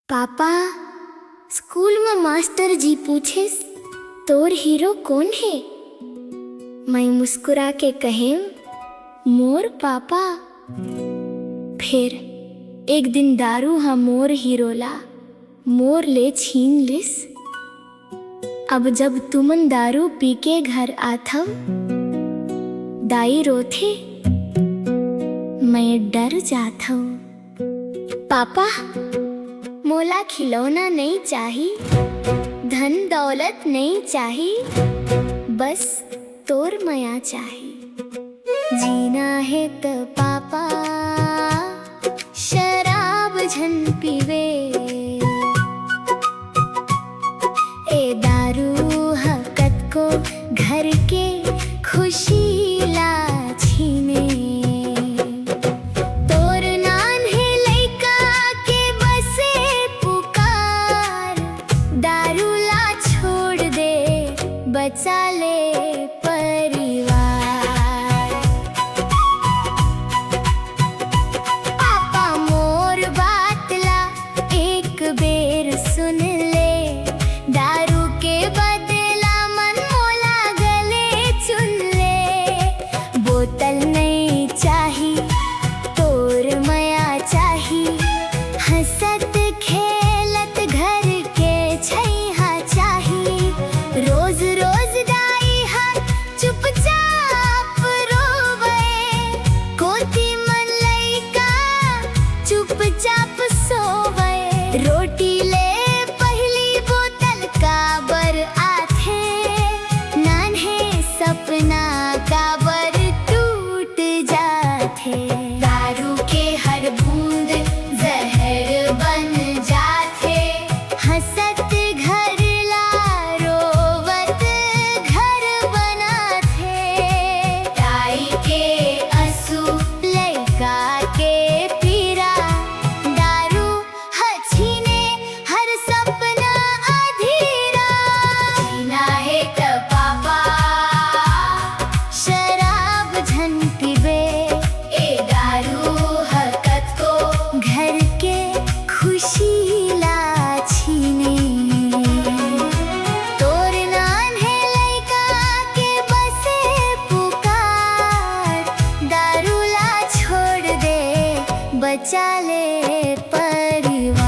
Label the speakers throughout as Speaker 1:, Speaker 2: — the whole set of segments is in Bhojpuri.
Speaker 1: पापा, स्कूल में मास्टर जी पूछे तोर हीरो कौन है। मैं मुस्कुरा के कहे मोर पापा। फिर एक दिन दारू हम मोर हीरो ला मोर ले छीन लिस। अब जब तुमन दारू पी के घर आथव दाई रोथे मैं डर जाथव। पापा, मोला खिलौना नहीं चाही, धन दौलत नहीं चाही, बस तोर माया चाही। जीना है तो पापा शराब झन पीवे, ए दारू हकत को घर के खुशी ला छीने। तोर नान है लइका के बसे पुकार, दारू ला छोड़ दे बचा ले परिवार। पापा मोर बात ला एक बेर सुन ले, दारू के बदला मन मोला गले चुन ले। बोतल नहीं चाही तोर माया चाही, हंसत खेलत घर के छैहा चाही। रोज रोज दाई हर चुपचाप रोवे, कोती मन लइका चुपचाप सोवे। रोटी ले पहली बोतल काबर आथे, नान्हे सपना काबर टूट जाथे। दारू के हर बूंद जहर बन जाथे, हंसत घर ला रोवत घर बनाथे। दाई के आंसू लइका के पीरा, दारू हछीने हर सपना अधीरा। जीना है तो पापा शराब झन पीवे, ए दारू हकत को घर के खुशी ला छीने। तोर नान है लइका के बसे पुकार, दारू ला छोड़ दे बचा ले परिवार।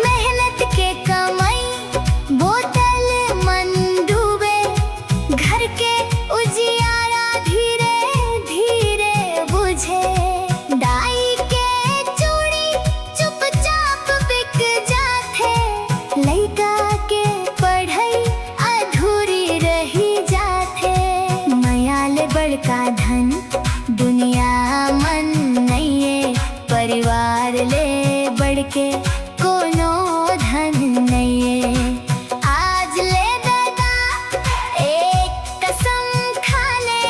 Speaker 1: मेहनत के कमाई बोतल मन डूबे, घर के उजियारा धीरे धीरे बुझे। दाई के चूड़ी चुपचाप बिक जाथे, लइका के पढ़ाई अधूरी रही जाथे। माया ले बड़का धन दुनिया मन नइये, परिवार ले बढ़के कोनो धन नइये। आज ले दादा एक कसम खा ले,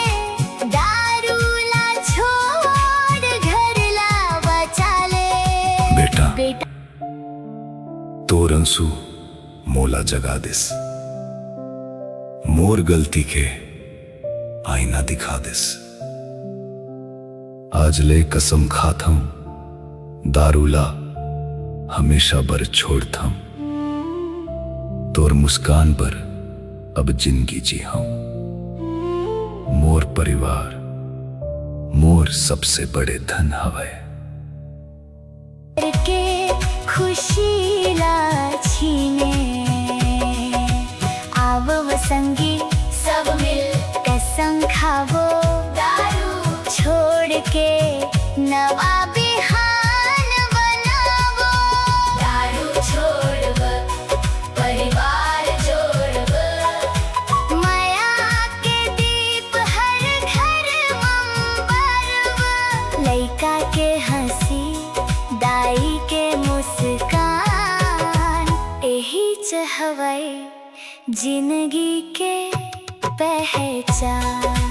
Speaker 1: दारू ला छोड़ घर ला बचा ले।
Speaker 2: बेटा,
Speaker 1: बेटा
Speaker 2: तोर आंसू मोला जगा दिस, मोर गलती के आईना दिखा दिस। आज ले कसम खाथम दारूला हमेशा बर छोड़थम, तोर मुस्कान पर अब जिंदगी जी हम। मोर परिवार मोर सबसे बड़े धन हवे।
Speaker 1: के खुशी ला छीने, आवो संगी सब मिल कसम खावो, दारू छोड़ के नवा बिहान बनावो। दारू छोड़ब परिवार जोड़ब, माया के दीप हर घर मंबरब। लइका के हंसी दाई के मुस्कान, एही चाहवै जिंदगी के पहचान।